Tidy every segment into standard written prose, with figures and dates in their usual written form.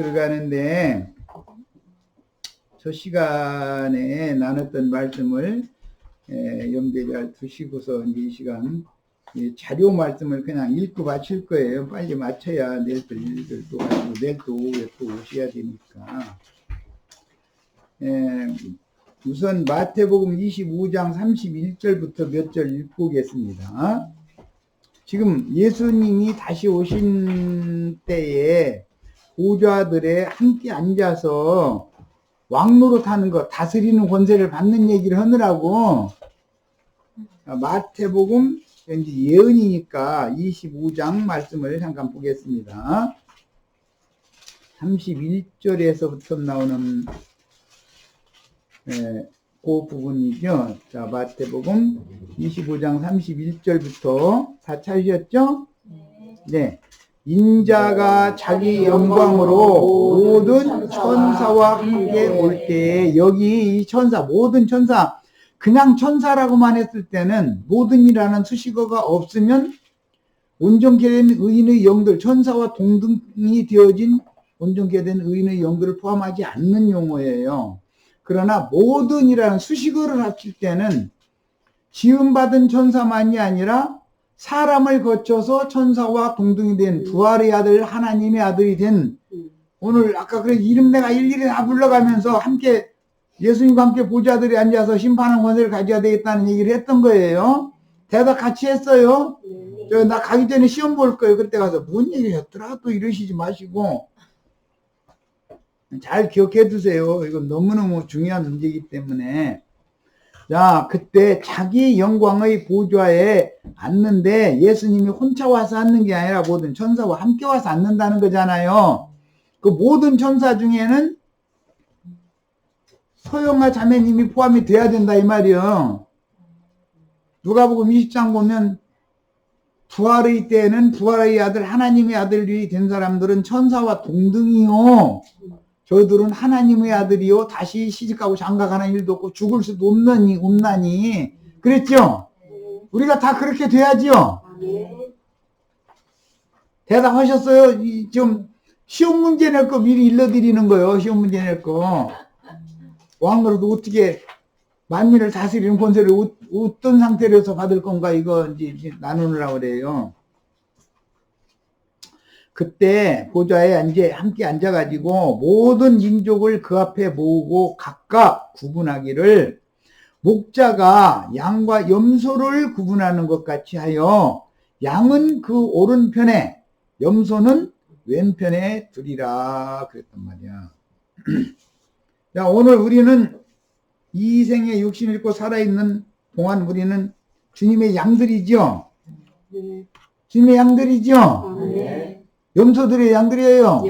들어가는데 저 시간에 나눴던 말씀을 염두에 잘 두시고서 이제 이 시간 자료 말씀을 그냥 읽고 마칠 거예요. 빨리 마쳐야 내일 또 일들 또 가지고 내일 또 오후에 또 오셔야 되니까. 우선 마태복음 25장 31절부터 몇 절 읽고 오겠습니다. 지금 예수님이 다시 오신 때에 보좌들에 함께 앉아서 왕노릇하는 것, 다스리는 권세를 받는 얘기를 하느라고 마태복음 이제 예언이니까 25장 말씀을 잠깐 보겠습니다. 31절에서부터 나오는 그 부분이죠. 자, 마태복음 25장 31절부터 다 찾으셨죠? 네. 인자가 자기 영광으로 모든 천사와 함께 올 때에 여기 이 천사, 모든 천사, 그냥 천사라고만 했을 때는 모든이라는 수식어가 없으면 온전케 된 의인의 영들, 천사와 동등이 되어진 온전케 된 의인의 영들을 포함하지 않는 용어예요. 그러나 모든이라는 수식어를 합칠 때는 지음받은 천사만이 아니라 사람을 거쳐서 천사와 동등이 된 부활의 아들, 하나님의 아들이 된, 오늘 아까 그래 이름 내가 일일이 다 불러가면서 함께 예수님과 함께 보좌들이 앉아서 심판하는 권세를 가져야 되겠다는 얘기를 했던 거예요. 대답 같이 했어요. 나 가기 전에 시험 볼 거예요. 그때 가서 뭔 얘기였더라 또 이러시지 마시고 잘 기억해 두세요. 이건 너무너무 중요한 문제이기 때문에. 자, 그때 자기 영광의 보좌에 앉는데 예수님이 혼자 와서 앉는 게 아니라 모든 천사와 함께 와서 앉는다는 거잖아요. 그 모든 천사 중에는 소영아 자매님이 포함이 돼야 된다 이 말이요. 누가복음 20장 보면 부활의 때에는 부활의 아들 하나님의 아들이 된 사람들은 천사와 동등이요. 저들은 하나님의 아들이요. 다시 시집가고 장가가는 일도 없고 죽을 수도 없나니. 그랬죠? 우리가 다 그렇게 돼야지요. 대답하셨어요? 좀 시험 문제 낼 거 미리 일러드리는 거예요. 시험 문제 낼 거. 왕으로도 어떻게 만민을 다스리는 권세를 어떤 상태로서 받을 건가 이거 이제 나누느라고 그래요. 그때 보좌에 함께 앉아가지고 모든 민족을 그 앞에 모으고 각각 구분하기를 목자가 양과 염소를 구분하는 것 같이 하여 양은 그 오른편에 염소는 왼편에 두리라 그랬단 말이야. 자, 오늘 우리는 이 생에 육신 잃고 살아있는 동안 우리는 주님의 양들이죠. 주님의 양들이죠. 염소들의 양들이에요.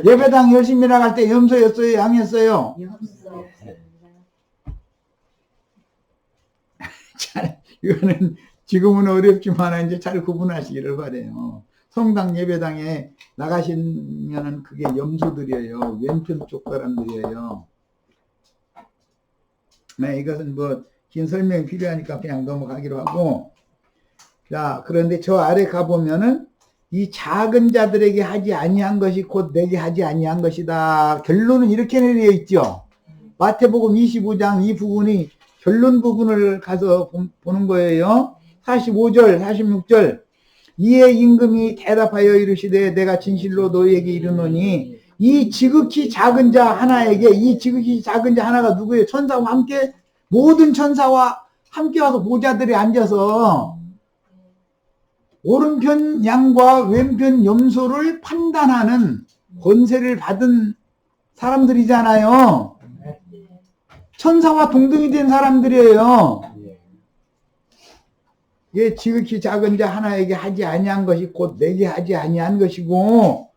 예배당 열심히 나갈 때 염소였어요? 양이었어요? 잘, 이거는 지금은 어렵지만 이제 잘 구분하시기를 바래요. 성당 예배당에 나가시면은 그게 염소들이에요. 왼편 쪽 사람들이에요. 네, 이것은 뭐 긴 설명이 필요하니까 그냥 넘어가기로 하고. 자, 그런데 저 아래 가보면은 이 작은 자들에게 하지 아니한 것이 곧 내게 하지 아니한 것이다. 결론은 이렇게 내려 있죠. 마태복음 25장 이 부분이 결론 부분을 가서 보는 거예요. 45절, 46절. 이에 임금이 대답하여 이르시되 내가 진실로 너희에게 이르노니 이 지극히 작은 자 하나에게, 이 지극히 작은 자 하나가 누구예요? 천사와 함께, 모든 천사와 함께 와서 보좌들이 앉아서 오른편 양과 왼편 염소를 판단하는 권세를 받은 사람들이잖아요. 천사와 동등이 된 사람들이에요. 예, 지극히 작은 자 하나에게 하지 아니한 것이 곧 내게 하지 아니한 것이고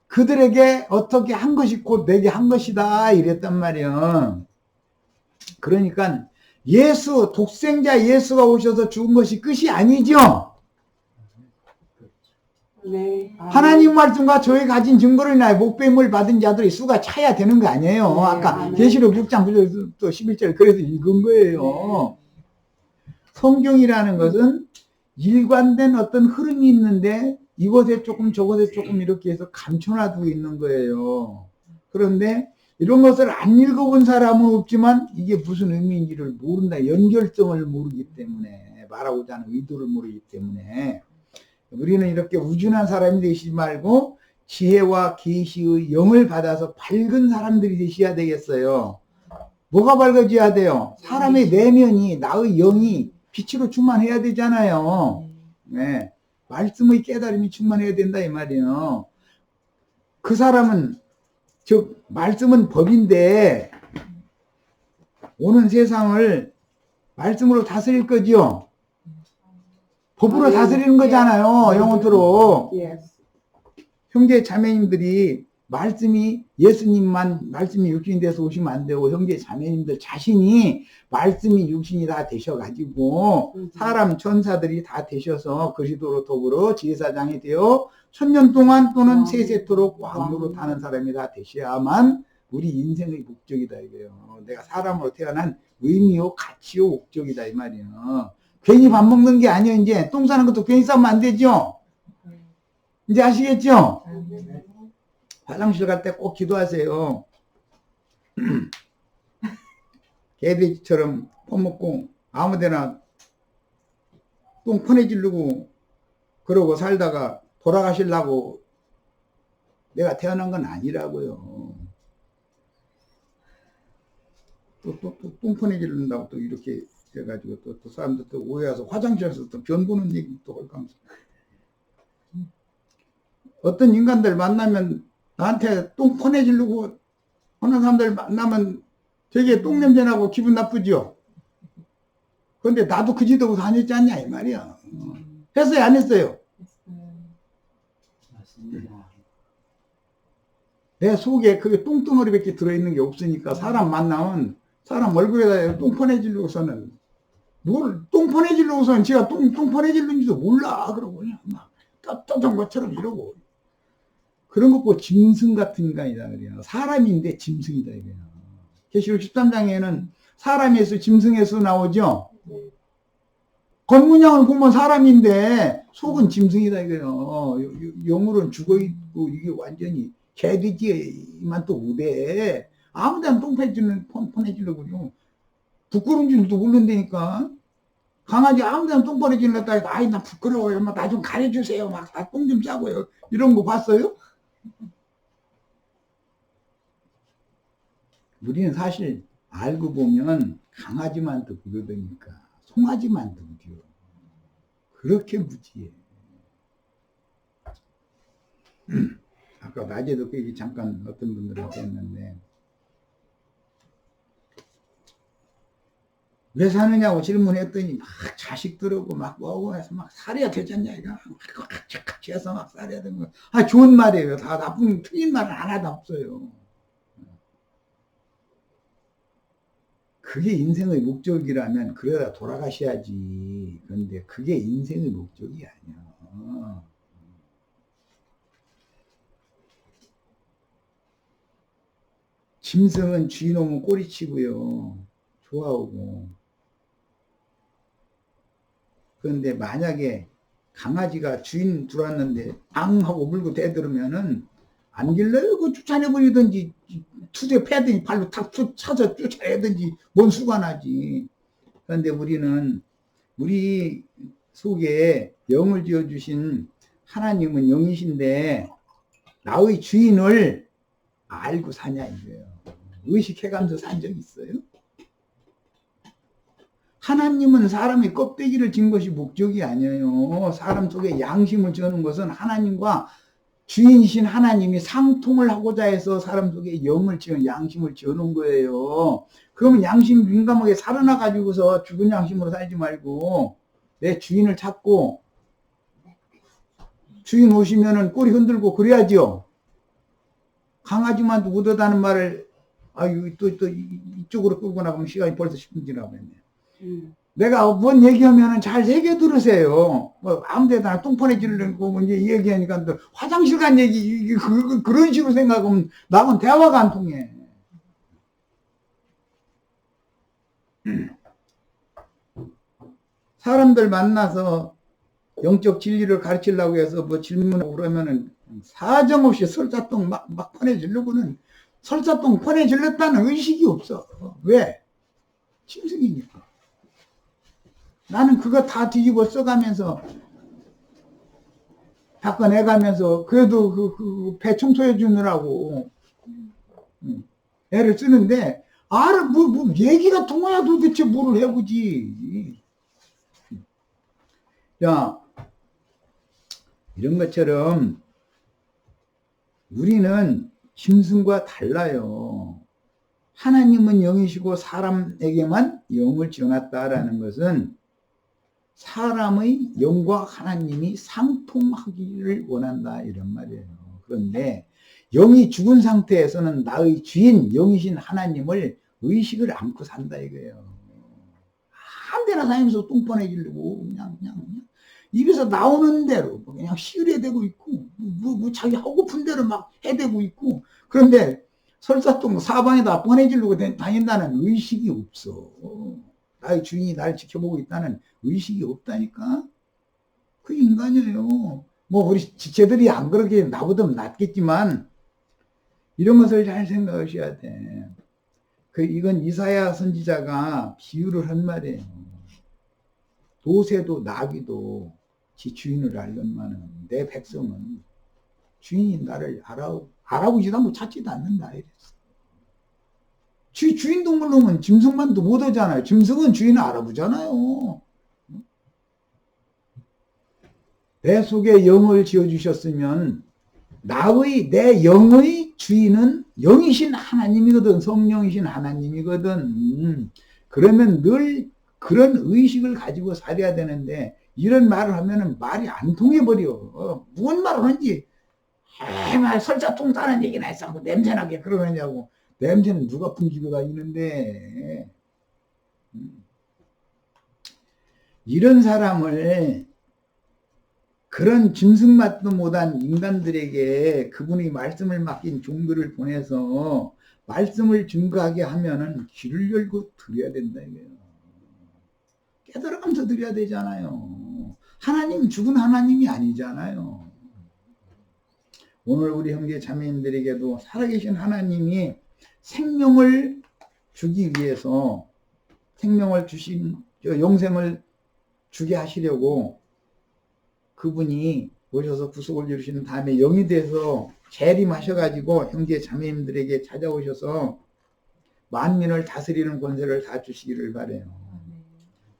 그들에게 어떻게 한 것이 곧 내게 한 것이다 이랬단 말이에요. 그러니까 독생자 예수가 오셔서 죽은 것이 끝이 아니죠. 네. 하나님 말씀과 저희 가진 증거를 인하여 목배임을 받은 자들의 수가 차야 되는 거 아니에요. 네. 아까 계시록 6장 9절 또 11절 그래서 읽은 거예요. 네. 성경이라는 것은 일관된 어떤 흐름이 있는데 이것에 조금 저것에 조금 이렇게 해서 감춰놔두고 있는 거예요. 그런데 이런 것을 안 읽어본 사람은 없지만 이게 무슨 의미인지를 모른다. 연결성을 모르기 때문에, 말하고자 하는 의도를 모르기 때문에 우리는 이렇게 우준한 사람이 되시지 말고 지혜와 계시의 영을 받아서 밝은 사람들이 되셔야 되겠어요. 뭐가 밝아져야 돼요? 사람의 내면이, 나의 영이 빛으로 충만해야 되잖아요. 네. 말씀의 깨달음이 충만해야 된다 이 말이에요. 그 사람은, 즉 말씀은 법인데 오는 세상을 말씀으로 다스릴 거지요. 법으로 다스리는 거잖아요. 영혼으로. 형제 자매님들이 말씀이 예수님만 말씀이 육신이 돼서 오시면 안 되고 형제 자매님들 자신이 말씀이 육신이 다 되셔가지고 사람 천사들이 다 되셔서 그리스도로 더불어 제사장이 되어 천년 동안 또는 세세토록 왕으로 타는 사람이 다 되셔야만 우리 인생의 목적이다 이거예요. 내가 사람으로 태어난 의미요 가치요 목적이다 이 말이에요. 괜히 밥 먹는 게 아니에요. 이제 똥 싸는 것도 괜히 싸면 안 되죠. 이제 아시겠죠? 화장실 갈 때 꼭 기도하세요. 개돼지처럼 퍼먹고 아무데나 똥 퍼내지르고 그러고 살다가 돌아가시려고 내가 태어난 건 아니라고요. 또 똥 퍼내지른다고 또 이렇게 해가지고 또 사람들 또 오해해서 화장실에서 또 변 보는 얘기 또 할까. 어떤 인간들 만나면 나한테 똥 퍼내지르고 하는 사람들 만나면 되게 똥 냄새나고 기분 나쁘죠. 그런데 나도 그 짓하고 다녔지 않냐 이 말이야. 했어요 안 했어요? 맞습니다. 내 속에 그게 똥덩어리밖에 들어있는 게 없으니까 사람 만나면 사람 얼굴에다 똥 퍼내지르고서는 뭘 똥 퍼내지르고서는 제가 똥 퍼내지르는지도 몰라. 그러고 그냥 막 떳떳한 것처럼 이러고 그런 것 보고 짐승 같은 인간이다 그래요. 사람인데 짐승이다 이거예요. 계시록 13장에는 사람에서 짐승에서 나오죠. 겉문양을 보면 사람인데 속은 짐승이다 이거예요. 영으로는 죽어있고 이게 완전히 개돼지만 또 우대. 아무데나 똥 퍼내지려고 그러고 부끄러운 줄도 모른다니까. 강아지 아무데나 똥 퍼내지려고 했다가 아이 나 부끄러워요. 나 좀 가려주세요. 막 나 똥 좀 싸고요. 이런 거 봤어요? 우리는 사실 알고 보면 강아지만도 그러다니까 송아지만도 무디요. 그렇게 무지해. 아까 낮에도 그 얘기 잠깐 어떤 분들한테 했는데 왜 사느냐고 질문했더니 막 자식들하고 막 뭐하고 해서 막 살해야 되잖냐 이거 같이 해서 막 살해야 되는 거. 아 좋은 말이에요. 다 나쁜 틀린 말은 하나도 없어요. 그게 인생의 목적이라면 그러다 돌아가셔야지. 그런데 그게 인생의 목적이 아니야. 짐승은 주인 오면 꼬리치고요. 좋아하고. 그런데 만약에 강아지가 주인 들어왔는데 앙 하고 물고 대들으면은 안 길러요. 그 쫓아내버리든지 투대 패든지 발로 탁 차서 쫓아내든지 뭔 수가 나지. 그런데 우리는 우리 속에 영을 지어주신 하나님은 영이신데 나의 주인을 알고 사냐 이거예요. 의식해가면서 산 적 있어요? 하나님은 사람의 껍데기를 진 것이 목적이 아니에요. 사람 속에 양심을 지어놓은 것은 하나님과 주인이신 하나님이 상통을 하고자 해서 사람 속에 영을 지어 양심을 지어놓은 거예요. 그러면 양심 민감하게 살아나가지고서 죽은 양심으로 살지 말고 내 주인을 찾고 주인 오시면은 꼬리 흔들고 그래야죠. 강아지만 못하다는 말을 아유 또 이쪽으로 끌고 나가면 시간이 벌써 10분 지나버렸네. 내가 뭔 얘기하면은 잘 새겨 들으세요. 뭐 아무 데나 똥파내 지르고 이제 얘기하니까 또 화장실 간 얘기 그런 식으로 생각하면 나하고는 대화가 안 통해. 사람들 만나서 영적 진리를 가르치려고 해서 뭐 질문을 그러면은 사정없이 설사똥 막 퍼내주려고는 설사똥 퍼내주렸다는 의식이 없어. 왜? 짐승이니까. 나는 그거 다 뒤집어 써가면서 바꿔내가면서 그래도 배 청소해 주느라고 애를 쓰는데 뭐 얘기가 통해야 도대체 뭐를 해보지. 야, 이런 것처럼 우리는 짐승과 달라요. 하나님은 영이시고 사람에게만 영을 지어놨다라는 것은 사람의 영과 하나님이 상통하기를 원한다 이런 말이에요. 그런데 영이 죽은 상태에서는 나의 주인 영이신 하나님을 의식을 않고 산다 이거예요. 아무데나 다니면서 똥 뻔해지려고 그냥 입에서 나오는 대로 그냥 시으려대고 있고 뭐 자기 하고픈 대로 막 해대고 있고, 그런데 설사똥 사방에다 뻔해지려고 다닌다는 의식이 없어. 나의 주인이 나를 지켜보고 있다는 의식이 없다니까. 그 인간이에요. 뭐 우리 지체들이 안 그렇게 나보다 낫겠지만 이런 것을 잘 생각하셔야 돼. 이건 이사야 선지자가 비유를 한 말이에요. 도새도 나귀도 지 주인을 알건만은 내 백성은 주인이 나를 알아보지도 않고 찾지도 않는다 이랬어. 주인 동물로는 짐승만도 못 하잖아요. 짐승은 주인을 알아보잖아요. 내 속에 영을 지어주셨으면 내 영의 주인은 영이신 하나님이거든. 성령이신 하나님이거든. 그러면 늘 그런 의식을 가지고 살아야 되는데 이런 말을 하면은 말이 안 통해버려. 무슨 말을 하는지 말 설자통 싸는 얘기나 했어. 냄새나게 그러느냐고. 냄새는 누가 풍기고 다니는데. 이런 사람을 그런 짐승맛도 못한 인간들에게 그분이 말씀을 맡긴 종들을 보내서 말씀을 증거하게 하면은 귀를 열고 들어야 된다 이거예요. 깨달아가면서 드려야 되잖아요. 하나님 죽은 하나님이 아니잖아요. 오늘 우리 형제 자매님들에게도 살아계신 하나님이 생명을 주기 위해서 생명을 주신 영생을 주게 하시려고 그분이 오셔서 구속을 이루시는 다음에 영이 돼서 재림하셔가지고 형제 자매님들에게 찾아오셔서 만민을 다스리는 권세를 다 주시기를 바라요.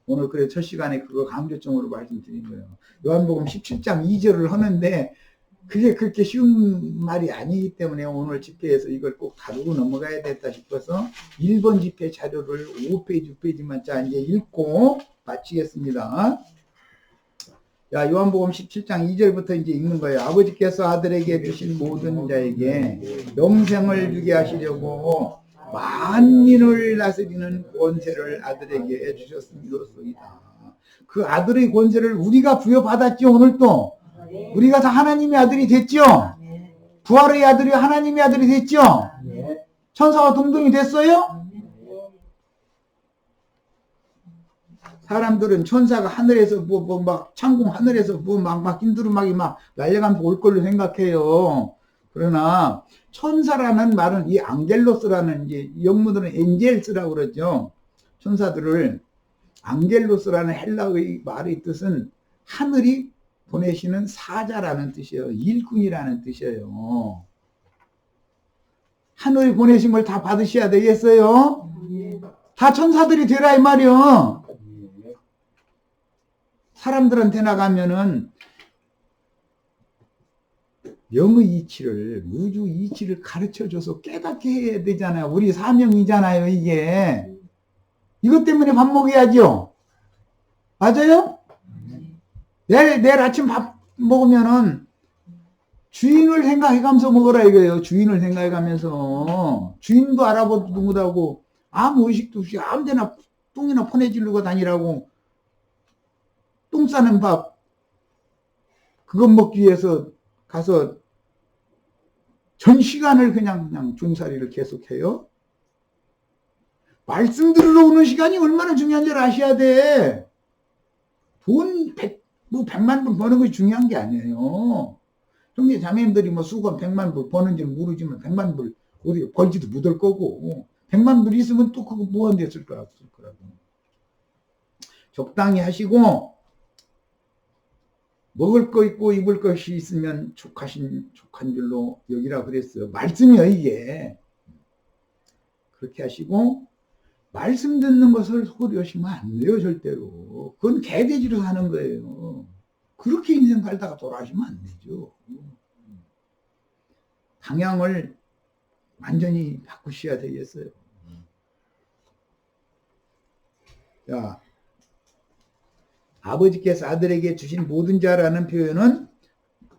오늘 그래 첫 시간에 그거 강조점으로 말씀드린 거예요. 요한복음 17장 2절을 하는데 그게 그렇게 쉬운 말이 아니기 때문에 오늘 집회에서 이걸 꼭 다루고 넘어가야 됐다 싶어서 1번 집회 자료를 5페이지, 6페이지만 이제 읽고 마치겠습니다. 자, 요한복음 17장 2절부터 이제 읽는 거예요. 아버지께서 아들에게 주신 모든 자에게 영생을 주게 하시려고 만민을 다스리는 권세를 아들에게 주셨음이로소이다. 그 아들의 권세를 우리가 부여받았죠. 오늘 또 우리가 다 하나님의 아들이 됐죠. 부활의 아들이 하나님의 아들이 됐죠. 천사와 동등이 됐어요. 사람들은 천사가 하늘에서 막 창공 하늘에서 막 힘두루마기 막 날려가면서 올 걸로 생각해요. 그러나 천사라는 말은 이 앙겔로스라는 이제 영문으로는 엔젤스라고 그러죠. 천사들을 앙겔로스라는 헬라의 말의 뜻은 하늘이 보내시는 사자라는 뜻이에요. 일꾼이라는 뜻이에요. 하늘이 보내신 걸 다 받으셔야 되겠어요? 다 천사들이 되라 이 말이요. 사람들한테 나가면은 영의 이치를, 우주 이치를 가르쳐줘서 깨닫게 해야 되잖아요. 우리 사명이잖아요, 이게. 이것 때문에 밥 먹여야죠. 맞아요? 내일 아침 밥 먹으면은 주인을 생각해가면서 먹으라 이거예요. 주인을 생각해가면서. 주인도 알아보지도 못하고 아무 의식도 없이 아무데나 똥이나 퍼내지르고 다니라고 똥 싸는 밥 그것 먹기 위해서 가서 전 시간을 그냥 종살이를 계속해요. 말씀 들으러 오는 시간이 얼마나 중요한지 아셔야 돼. 돈 뭐 100만 불 버는 것이 중요한 게 아니에요. 형제 자매님들이 뭐 수건 100만 불 버는지는 모르지만 100만 불 어디 벌지도 못할 거고 100만 불 있으면 또 그거 뭐한 데 쓸 거라고. 적당히 하시고 먹을 거 있고 입을 것이 있으면 족한 줄로 여기라 그랬어요. 말씀이요 이게. 그렇게 하시고 말씀 듣는 것을 소홀히 하시면 안 돼요 절대로. 그건 개돼지로 사는 거예요. 그렇게 인생 살다가 돌아가시면 안 되죠. 방향을 완전히 바꾸셔야 되겠어요. 자, 아버지께서 아들에게 주신 모든 자라는 표현은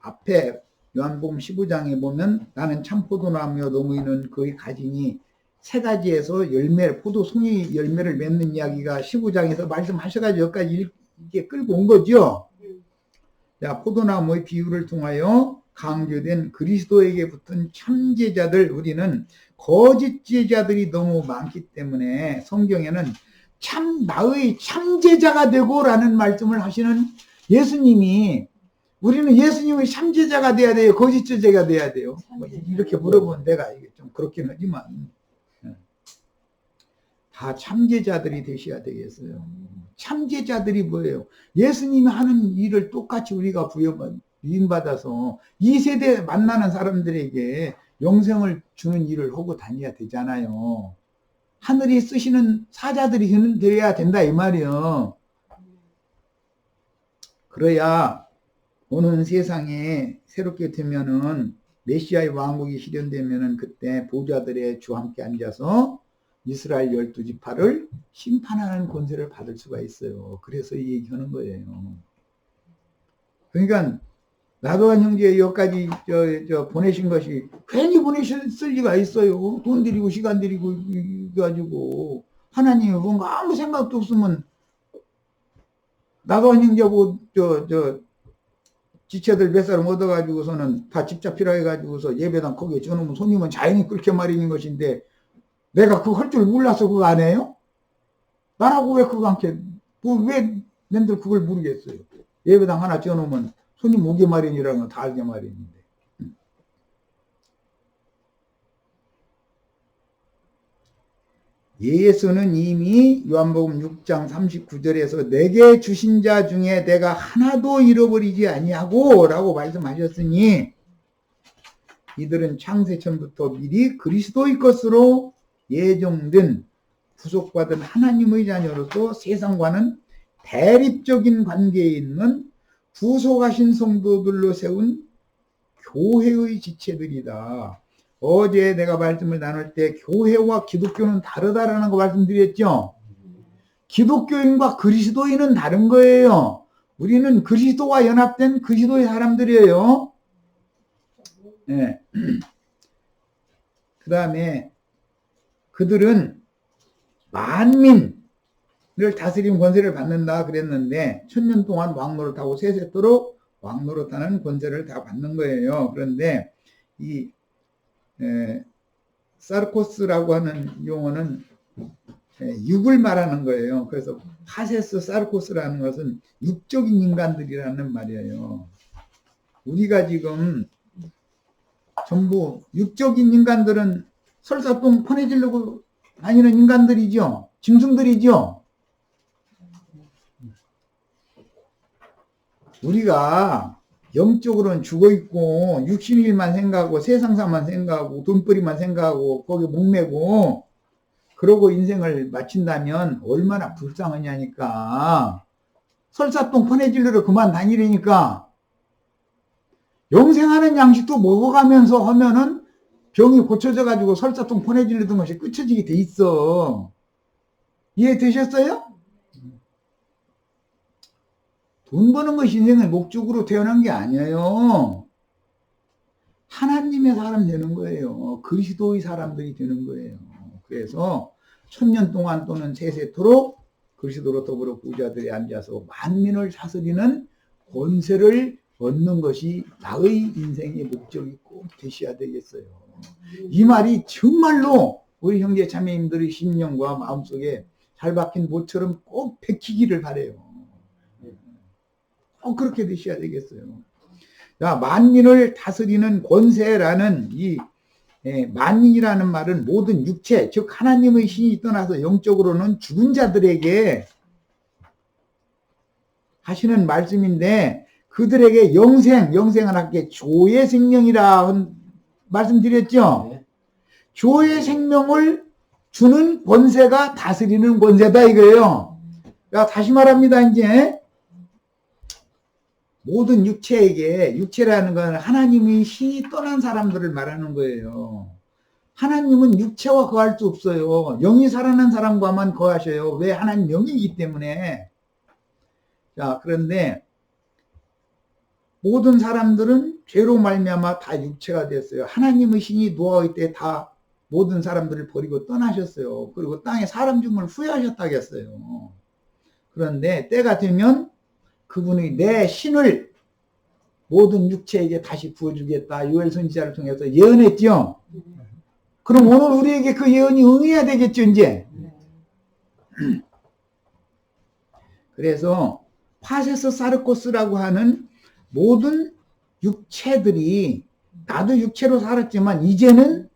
앞에 요한복음 15장에 보면 나는 참 포도나무여 너무이는 그의 가지니 새가지에서 포도송이 열매를 맺는 이야기가 15장에서 말씀하셔가지고 여기까지 이렇게 끌고 온 거죠. 자, 포도나무의 비유를 통하여 강조된 그리스도에게 붙은 참제자들, 우리는 거짓 제자들이 너무 많기 때문에 성경에는 나의 참제자가 되고라는 말씀을 하시는 예수님이, 우리는 예수님의 참제자가 돼야 돼요? 거짓 제자가 돼야 돼요? 이렇게 물어보면 내가 이게 좀 그렇긴 하지만 다 참제자들이 되셔야 되겠어요. 참제자들이 뭐예요? 예수님이 하는 일을 똑같이 우리가 부임받아서 이 세대 만나는 사람들에게 영생을 주는 일을 하고 다녀야 되잖아요. 하늘이 쓰시는 사자들이 되어야 된다 이 말이에요. 그래야 오는 세상에 새롭게 되면은 메시아의 왕국이 실현되면은 그때 보좌들의 주와 함께 앉아서 이스라엘 12지파를 심판하는 권세를 받을 수가 있어요. 그래서 이 얘기하는 거예요. 그러니까 나도한 형제 여기까지 보내신 것이 괜히 보내셨을 리가 있어요. 돈 들이고 시간 들이고 가지고 하나님이 뭔가 아무 생각도 없으면 나도한 형제하고 지체들 몇 사람 얻어가지고서는 다 집 잡히라 해가지고서 예배당 거기에 저놈은 손님은 자연히 그렇게 말이는 것인데 내가 그거 할 줄 몰라서 그거 안 해요? 나라고 왜 그거 않게 왜 낸들 그걸 모르겠어요. 예배당 하나 지어놓으면 손님 오게 마련이라는 건 다 알게 마련인데. 예수는 이미 요한복음 6장 39절에서 내게 주신 자 중에 내가 하나도 잃어버리지 아니하고 라고 말씀하셨으니 이들은 창세전부터 미리 그리스도의 것으로 예정된 구속받은 하나님의 자녀로서 세상과는 대립적인 관계에 있는 구속하신 성도들로 세운 교회의 지체들이다. 어제 내가 말씀을 나눌 때 교회와 기독교는 다르다라는 거 말씀드렸죠. 기독교인과 그리스도인은 다른 거예요. 우리는 그리스도와 연합된 그리스도의 사람들이에요. 네. 그 다음에 그들은 만민을 다스리는 권세를 받는다 그랬는데 1000년 동안 왕노릇하고 세세토록 왕노릇하는 권세를 다 받는 거예요. 그런데 이 사르코스라고 하는 용어는 육을 말하는 거예요. 그래서 파세스 사르코스라는 것은 육적인 인간들이라는 말이에요. 우리가 지금 전부 육적인 인간들은 설사똥 퍼내지려고 다니는 인간들이죠. 짐승들이죠. 우리가 영적으로는 죽어있고 육신일만 생각하고 세상사만 생각하고 돈벌이만 생각하고 거기에 목매고 그러고 인생을 마친다면 얼마나 불쌍하냐니까. 설사똥 퍼내질러로 그만 다니려니까 영생하는 양식도 먹어가면서 하면은 병이 고쳐져 가지고 설사똥 퍼내질러던 것이 끝쳐지게 돼 있어. 이해되셨어요? 돈 버는 것이 인생의 목적으로 태어난 게 아니에요. 하나님의 사람 되는 거예요. 그리스도의 사람들이 되는 거예요. 그래서 1000년 동안 또는 세세토록 그리스도로 더불어 부자들이 앉아서 만민을 다스리는 권세를 얻는 것이 나의 인생의 목적이 꼭 되셔야 되겠어요. 이 말이 정말로 우리 형제 자매님들의 심령과 마음속에 잘 박힌 못처럼 꼭 베끼기를 바라요. 꼭 그렇게 되셔야 되겠어요. 자, 만민을 다스리는 권세라는 이 만민이라는 말은 모든 육체, 즉 하나님의 신이 떠나서 영적으로는 죽은 자들에게 하시는 말씀인데, 그들에게 영생은 아까 조의 생명이라 말씀드렸죠. 네. 조의 생명을 주는 권세가 다스리는 권세다 이거예요. 자, 다시 말합니다. 이제 모든 육체에게, 육체라는 건 하나님의 신이 떠난 사람들을 말하는 거예요. 하나님은 육체와 거할 수 없어요. 영이 살아난 사람과만 거하셔요. 왜? 하나님 영이기 때문에. 자, 그런데 모든 사람들은 죄로 말미암아 다 육체가 됐어요. 하나님의 신이 노아의 때 다 모든 사람들을 버리고 떠나셨어요. 그리고 땅에 사람 죽음을 후회하셨다겠어요. 그런데 때가 되면 그분이 내 신을 모든 육체에게 다시 부어주겠다. 요엘 선지자를 통해서 예언했죠. 그럼 오늘 우리에게 그 예언이 응해야 되겠죠, 이제. 그래서 파세스 사르코스라고 하는 모든 육체들이, 나도 육체로 살았지만 이제는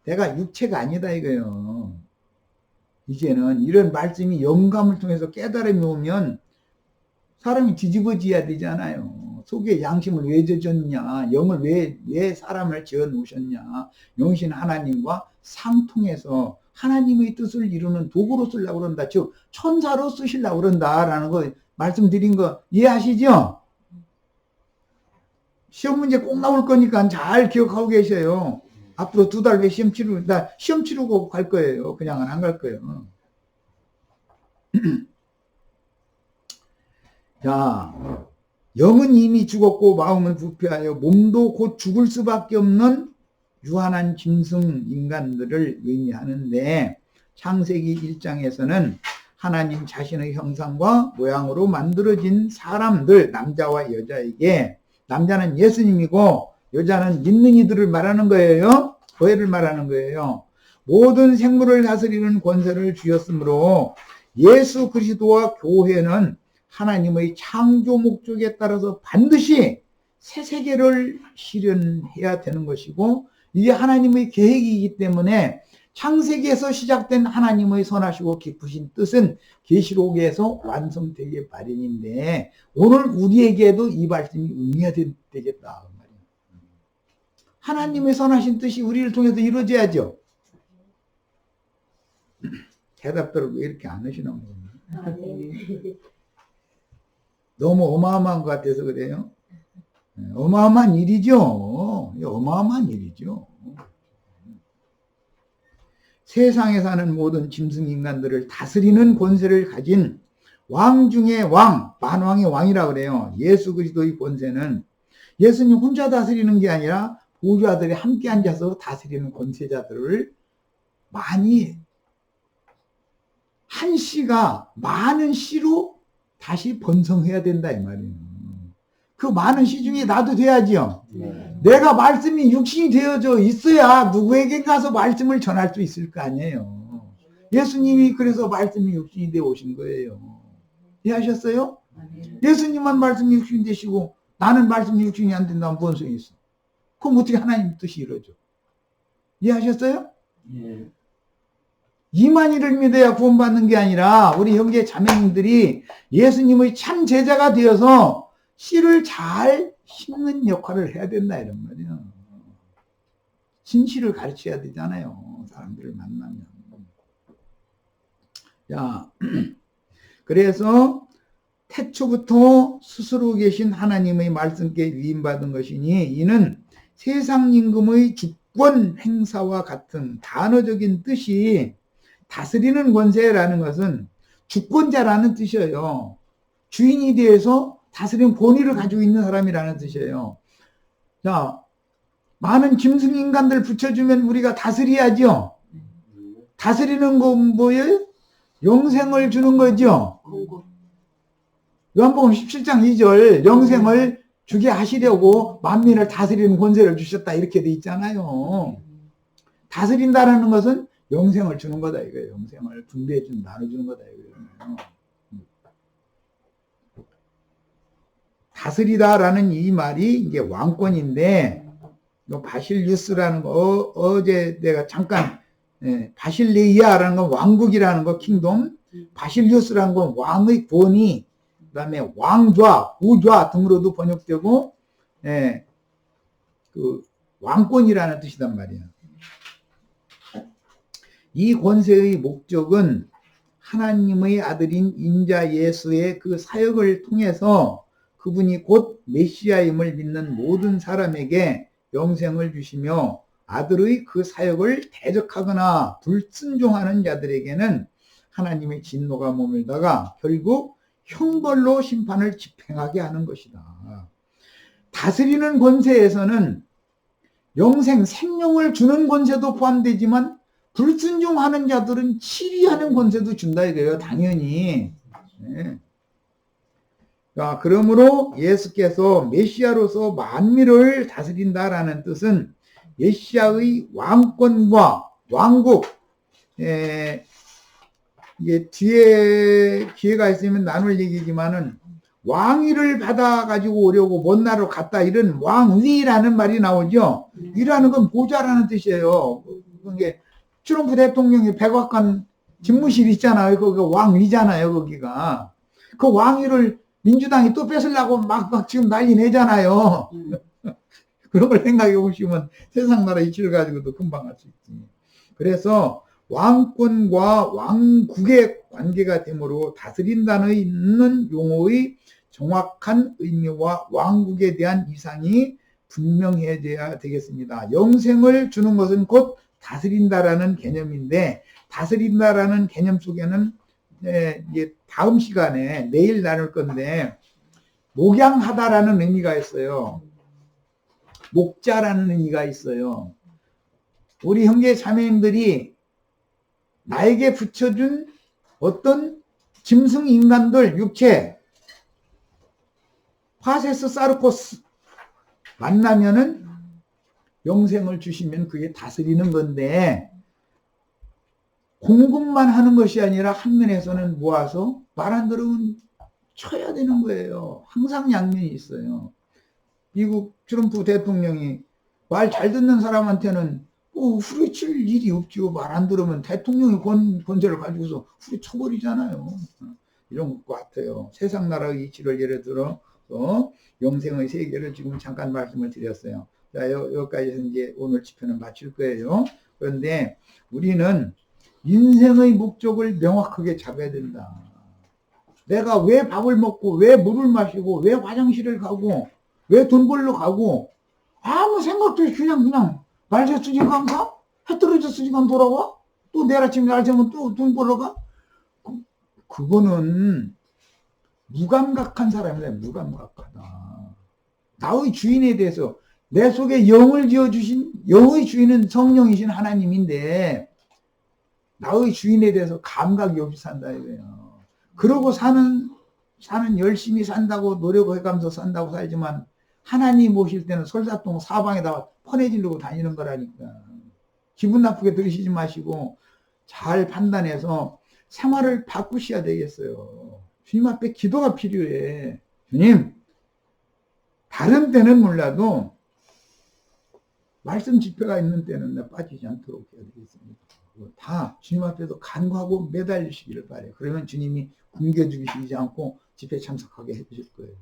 내가 육체가 아니다 이거예요. 이제는 이런 말씀이 영감을 통해서 깨달음이 오면 사람이 뒤집어져야 되잖아요. 속에 양심을 왜 젖었냐, 영을 왜 사람을 지어 놓으셨냐, 영신 하나님과 상통해서 하나님의 뜻을 이루는 도구로 쓰려고 그런다. 즉 천사로 쓰시려고 그런다라는 거 말씀드린 거 이해하시죠? 시험 문제 꼭 나올 거니까 잘 기억하고 계셔요. 앞으로 2달 후에 나 시험 치르고 갈 거예요. 그냥은 안 갈 거예요. 자, 영은 이미 죽었고 마음은 부패하여 몸도 곧 죽을 수밖에 없는 유한한 짐승 인간들을 의미하는데, 창세기 1장에서는 하나님 자신의 형상과 모양으로 만들어진 사람들, 남자와 여자에게, 남자는 예수님이고 여자는 믿는 이들을 말하는 거예요. 교회를 말하는 거예요. 모든 생물을 다스리는 권세를 주셨으므로 예수 그리스도와 교회는 하나님의 창조 목적에 따라서 반드시 새 세계를 실현해야 되는 것이고, 이게 하나님의 계획이기 때문에 창세기에서 시작된 하나님의 선하시고 깊으신 뜻은 계시록에서 완성되기 마련인데, 오늘 우리에게도 이 말씀이 응해야 되겠다. 하나님의 선하신 뜻이 우리를 통해서 이루어져야죠. 대답들을 왜 이렇게 안 하시나 모르겠네. 너무 어마어마한 것 같아서 그래요. 어마어마한 일이죠. 어마어마한 일이죠. 세상에 사는 모든 짐승 인간들을 다스리는 권세를 가진 왕 중의 왕, 만왕의 왕이라 그래요. 예수 그리스도의 권세는 예수님 혼자 다스리는 게 아니라 보좌들이 함께 앉아서 다스리는 권세자들을 많이, 한 씨가 많은 씨로 다시 번성해야 된다 이 말이에요. 그 많은 씨 중에 나도 돼야지요. 네. 내가 말씀이 육신이 되어져 있어야 누구에게 가서 말씀을 전할 수 있을 거 아니에요. 예수님이 그래서 말씀이 육신이 되어 오신 거예요. 이해하셨어요? 예수님만 말씀이 육신이 되시고 나는 말씀이 육신이 안 된다면 뭔 소용이 있어? 그럼 어떻게 하나님 뜻이 이루어져? 이해하셨어요? 예. 이만희를 믿어야 구원받는 게 아니라 우리 형제 자매님들이 예수님의 참 제자가 되어서 씨를 잘 심는 역할을 해야 된다 이런 말이야. 진실을 가르쳐야 되잖아요. 사람들을 만나면. 자, 그래서 태초부터 스스로 계신 하나님의 말씀께 위임받은 것이니 이는 세상 임금의 주권 행사와 같은 단어적인 뜻이, 다스리는 권세라는 것은 주권자라는 뜻이에요. 주인이 되어서 다스리는 권위를 가지고 있는 사람이라는 뜻이에요. 자, 많은 짐승 인간들 붙여주면 우리가 다스려야죠. 다스리는 건 뭐예요? 영생을 주는 거죠. 요한복음 17장 2절 영생을 주게 하시려고 만민을 다스리는 권세를 주셨다 이렇게 돼 있잖아요. 다스린다라는 것은 영생을 주는 거다 이거예요. 영생을 분배해주는, 나눠주는 거다 이거예요. 다스리다라는 이 말이 이게 왕권인데, 바실리우스라는 거, 어제 내가 잠깐, 바실레이아라는 건 왕국이라는 거, 킹덤. 바실리우스라는 건 왕의 권위, 그 다음에 왕좌, 우좌 등으로도 번역되고, 그 왕권이라는 뜻이란 말이에요. 이 권세의 목적은 하나님의 아들인 인자 예수의 그 사역을 통해서 그분이 곧 메시아임을 믿는 모든 사람에게 영생을 주시며, 아들의 그 사역을 대적하거나 불순종하는 자들에게는 하나님의 진노가 머물다가 결국 형벌로 심판을 집행하게 하는 것이다. 다스리는 권세에서는 영생, 생명을 주는 권세도 포함되지만 불순종하는 자들은 치리하는 권세도 준다 이거예요. 당연히. 자, 그러므로 예수께서 메시아로서 만민을 다스린다라는 뜻은 메시아의 왕권과 왕국, 이게 뒤에 기회가 있으면 나눌 얘기지만은 왕위를 받아가지고 오려고 먼 나라로 갔다, 이런 왕위라는 말이 나오죠. 위라는 건 보좌라는 뜻이에요. 그게 트럼프 대통령이 백악관 집무실 있잖아요. 거기가 왕위잖아요. 거기가. 그 왕위를 민주당이 또 뺏으려고 막 지금 난리 내잖아요. 그런 걸 생각해 보시면 세상 나라 이치를 가지고도 금방 할 수 있지. 그래서 왕권과 왕국의 관계가 되므로 다스린다는 있는 용어의 정확한 의미와 왕국에 대한 이상이 분명해져야 되겠습니다. 영생을 주는 것은 곧 다스린다라는 개념인데, 다스린다라는 개념 속에는 이제 다음 시간에 내일 나눌 건데, 목양하다라는 의미가 있어요. 목자라는 의미가 있어요. 우리 형제 자매님들이 나에게 붙여준 어떤 짐승 인간들, 육체, 파세스 사르코스 만나면은 영생을 주시면 그게 다스리는 건데, 공급만 하는 것이 아니라 한면에서는 모아서 말 안 들으면 쳐야 되는 거예요. 항상 양면이 있어요. 미국 트럼프 대통령이 말 잘 듣는 사람한테는 후려칠 일이 없죠. 말 안 들으면 대통령이 권세를 가지고서 후려쳐버리잖아요. 이런 것 같아요. 세상 나라의 이치를 예를 들어 영생의 세계를 지금 잠깐 말씀을 드렸어요. 자, 여기까지서 이제 오늘 집회는 마칠 거예요. 그런데 우리는 인생의 목적을 명확하게 잡아야 된다. 내가 왜 밥을 먹고, 왜 물을 마시고, 왜 화장실을 가고, 왜 돈 벌러 가고, 아무 생각도 없이 그냥 날 새으니까 안 가? 해 떨어졌으니까 안 돌아와? 또 내일 아침 날 새면 또 돈 벌러 가? 그거는 무감각한 사람이다. 무감각하다. 나의 주인에 대해서, 내 속에 영을 지어주신 영의 주인은 성령이신 하나님인데, 나의 주인에 대해서 감각이 없이 산다 이거예요. 그러고 사는 열심히 산다고 노력해가면서 산다고 살지만, 하나님 모실 때는 설사통 사방에다가 퍼내지르고 다니는 거라니까. 기분 나쁘게 들으시지 마시고 잘 판단해서 생활을 바꾸셔야 되겠어요. 주님 앞에 기도가 필요해. 주님, 다른 때는 몰라도 말씀 집회가 있는 때는 나 빠지지 않도록 해야 되겠습니다. 다 주님 앞에서 간구하고 매달리시기를 바래요. 그러면 주님이 굶겨주시지 않고 집회 참석하게 해주실 거예요.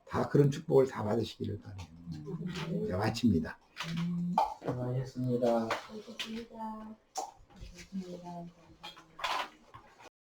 다 그런 축복을 다 받으시기를 바래요. 자, 마칩니다. 수고하셨습니다. 수고하셨습니다.